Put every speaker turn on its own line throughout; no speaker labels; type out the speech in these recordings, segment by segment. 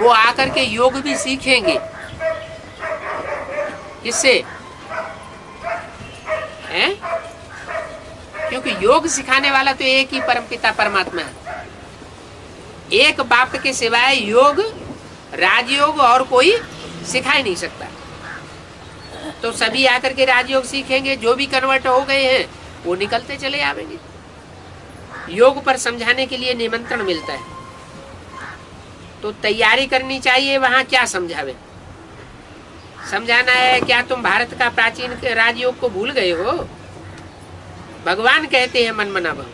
वो आकर के योग भी सीखेंगे। किससे? हैं? क्योंकि योग सिखाने वाला तो एक ही परमपिता परमात्मा है। एक बाप के सिवाय योग, राजयोग और कोई सिखा ही नहीं सकता। तो सभी आकर के राजयोग सीखेंगे। जो भी कन्वर्ट हो गए हैं वो निकलते चले आवेंगे। योग पर समझाने के लिए निमंत्रण मिलता है, तो तैयारी करनी चाहिए। वहां क्या समझावे? समझाना है क्या तुम भारत का प्राचीन राजयोग को भूल गए हो? भगवान कहते हैं मन मना भव।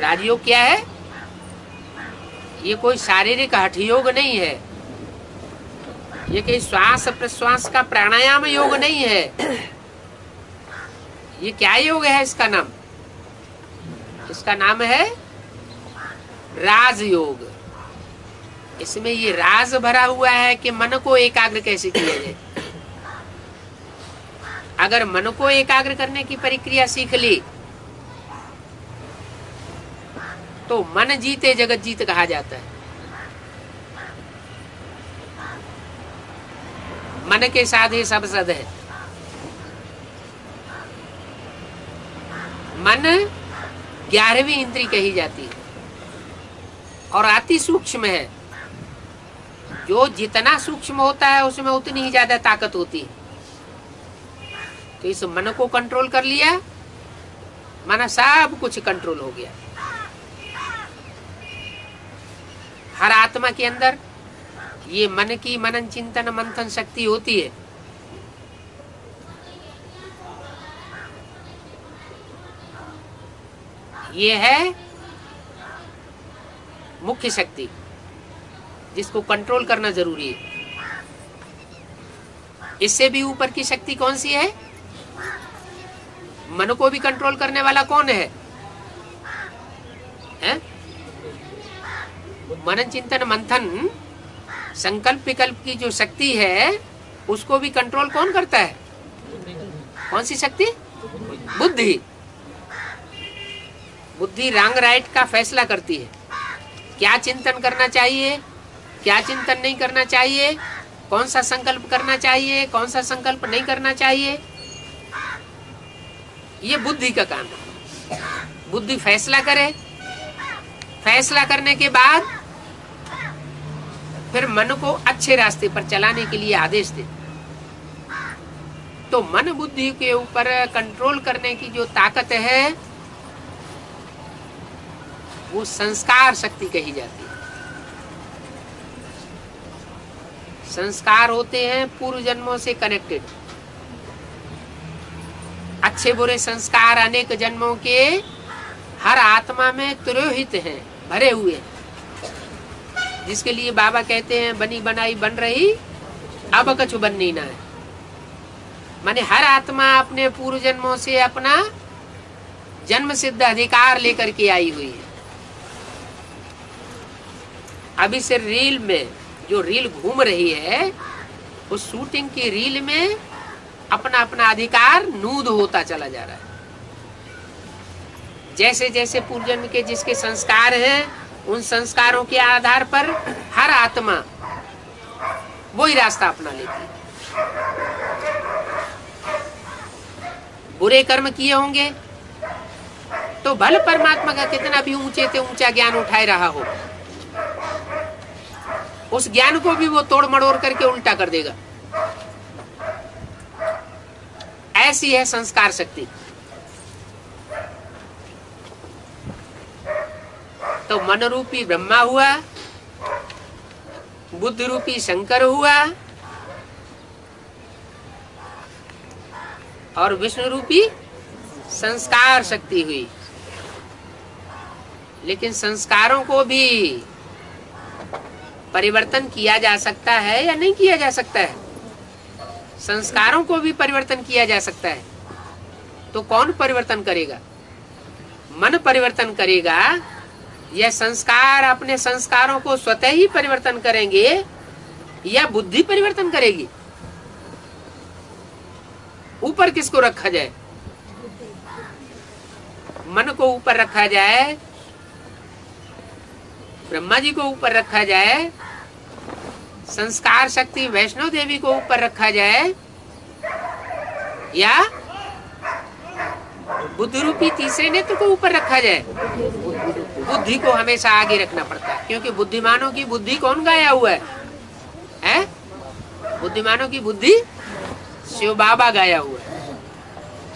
राजयोग क्या है? ये कोई शारीरिक हठयोग नहीं है। ये कोई श्वास प्रश्वास का प्राणायाम योग नहीं है। ये क्या योग है? इसका नाम है राजयोग। इसमें ये राज भरा हुआ है कि मन को एकाग्र कैसे किया जाए। अगर मन को एकाग्र करने की प्रक्रिया सीख ली तो मन जीते जगत जीत कहा जाता है। मन के साधे सब सद है। मन 11वीं इंद्री कही जाती है और अति सूक्ष्म है। जो जितना सूक्ष्म होता है उसमें उतनी ही ज्यादा ताकत होती है। तो इस मन को कंट्रोल कर लिया, माना सब कुछ कंट्रोल हो गया। हर आत्मा के अंदर ये मन की मनन चिंतन मंथन शक्ति होती है। ये है मुख्य शक्ति, जिसको कंट्रोल करना जरूरी है। इससे भी ऊपर की शक्ति कौन सी है? मन को भी कंट्रोल करने वाला कौन है? मनन चिंतन मंथन संकल्प विकल्प की जो शक्ति है उसको भी कंट्रोल कौन करता है? कौन सी शक्ति? बुद्धि। बुद्धि रंग राइट का फैसला करती है। क्या चिंतन करना चाहिए, क्या चिंतन नहीं करना चाहिए, कौन सा संकल्प करना चाहिए, कौन सा संकल्प नहीं करना चाहिए। ये बुद्धि का काम है। बुद्धि फैसला करे, फैसला करने के बाद फिर मन को अच्छे रास्ते पर चलाने के लिए आदेश दे। तो मन बुद्धि के ऊपर कंट्रोल करने की जो ताकत है वो संस्कार शक्ति कही जाती है। संस्कार होते हैं पूर्व जन्मों से कनेक्टेड। अच्छे बुरे संस्कार अनेक जन्मों के हर आत्मा में तिरोहित हैं, भरे हुए हैं। जिसके लिए बाबा कहते हैं बनी बनाई बन रही अब कछु बननी ना है। माने हर आत्मा अपने पूर्व जन्मों से अपना जन्म सिद्ध अधिकार लेकर के आई हुई है। अभी से रील में जो रील घूम रही है उस शूटिंग की रील में अपना अपना अधिकार नूद होता चला जा रहा है। जैसे जैसे पूर्व जन्म के जिसके संस्कार हैं उन संस्कारों के आधार पर हर आत्मा वही रास्ता अपना लेती है। बुरे कर्म किए होंगे तो भले परमात्मा का कितना भी ऊंचे से ऊंचा ज्ञान उठाए रहा हो, उस ज्ञान को भी वो तोड़ मड़ोड़ करके उल्टा कर देगा। ऐसी है संस्कार शक्ति। तो मन रूपी ब्रह्मा हुआ, बुद्ध रूपी शंकर हुआ और विष्णु रूपी संस्कार शक्ति हुई। लेकिन संस्कारों को भी परिवर्तन किया जा सकता है या नहीं किया जा सकता है? संस्कारों को भी परिवर्तन किया जा सकता है। तो कौन परिवर्तन करेगा? मन परिवर्तन करेगा या संस्कार अपने संस्कारों को स्वतः ही परिवर्तन करेंगे या बुद्धि परिवर्तन करेगी? ऊपर किसको रखा जाए? मन को ऊपर रखा जाए ब्रह्मा जी को ऊपर रखा जाए, संस्कार शक्ति वैष्णो देवी को ऊपर रखा जाए, या बुद्धि रूपी तीसरे नेत्र को ऊपर रखा जाए। बुद्धि को हमेशा आगे रखना पड़ता है, क्योंकि बुद्धिमानों की बुद्धि कौन गाया हुआ है? बुद्धिमानों की बुद्धि शिव बाबा गाया हुआ है।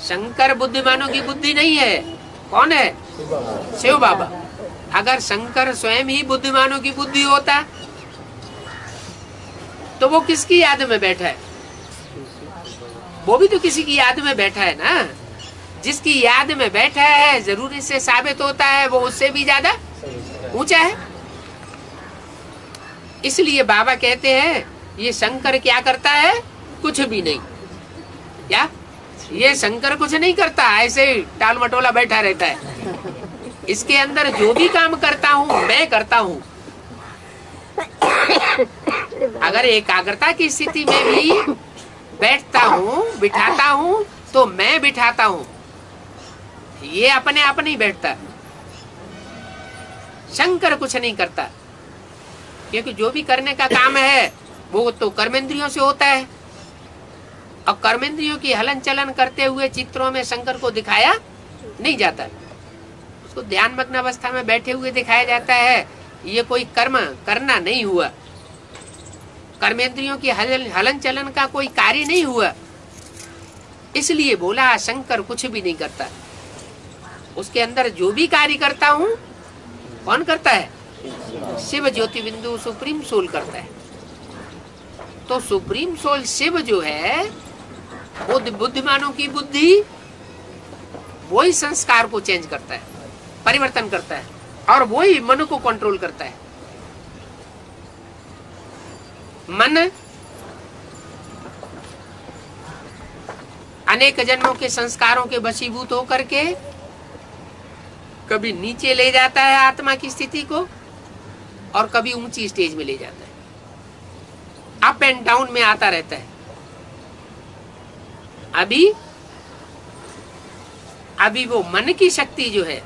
शंकर बुद्धिमानों की बुद्धि नहीं है। कौन है? शिव बाबा। अगर शंकर स्वयं ही बुद्धिमानों की बुद्धि होता तो वो किसकी याद में बैठा है? वो भी तो किसी की याद में बैठा है ना। जिसकी याद में बैठा है जरूर इससे साबित होता है वो उससे भी ज्यादा ऊंचा है। इसलिए बाबा कहते हैं ये शंकर क्या करता है? कुछ भी नहीं। क्या ये शंकर कुछ नहीं करता, ऐसे ही टाल मटोला बैठा रहता है। इसके अंदर जो भी काम करता हूँ मैं करता हूँ। अगर एकाग्रता की स्थिति में भी बैठता हूँ, बिठाता हूँ, तो मैं बिठाता हूँ। ये अपने आप नहीं बैठता। शंकर कुछ नहीं करता, क्योंकि जो भी करने का काम है वो तो कर्मेंद्रियों से होता है, और कर्मेंद्रियों की हलन चलन करते हुए चित्रों में शंकर को दिखाया नहीं जाता। उसको ध्यान मग्न अवस्था में बैठे हुए दिखाया जाता है। ये कोई कर्म करना नहीं हुआ, कर्मेंद्रियों की हलन चलन का कोई कार्य नहीं हुआ। इसलिए बोला शंकर कुछ भी नहीं करता। उसके अंदर जो भी कार्य करता हूँ कौन करता है? शिव ज्योति बिंदु सुप्रीम सोल करता है। तो सुप्रीम सोल शिव जो है वो बुद्धिमानों की बुद्धि, वही संस्कार को चेंज करता है, परिवर्तन करता है, और वही मन को कंट्रोल करता है। मन अनेक जन्मों के संस्कारों के वशीभूत होकर के कभी नीचे ले जाता है आत्मा की स्थिति को, और कभी ऊंची स्टेज में ले जाता है। अप एंड डाउन में आता रहता है। अभी वो मन की शक्ति जो है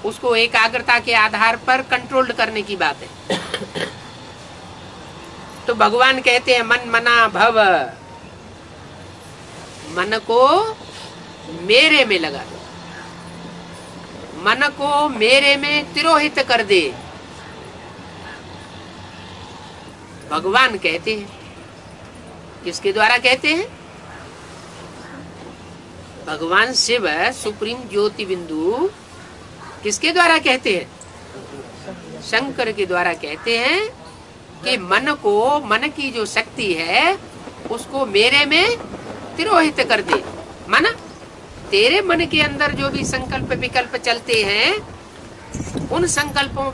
उसको एकाग्रता के आधार पर कंट्रोल करने की बात है। तो भगवान कहते हैं मन मना भव, मन को मेरे में लगा दो, मन को मेरे में तिरोहित कर दे। भगवान कहते हैं। किसके द्वारा कहते हैं? भगवान शिव सुप्रीम ज्योति बिंदु किसके द्वारा कहते हैं? शंकर के द्वारा कहते हैं कि मन को, मन की जो शक्ति है उसको मेरे में तिरोहित कर दे। मन, तेरे मन के अंदर जो भी संकल्प विकल्प चलते हैं उन संकल्पों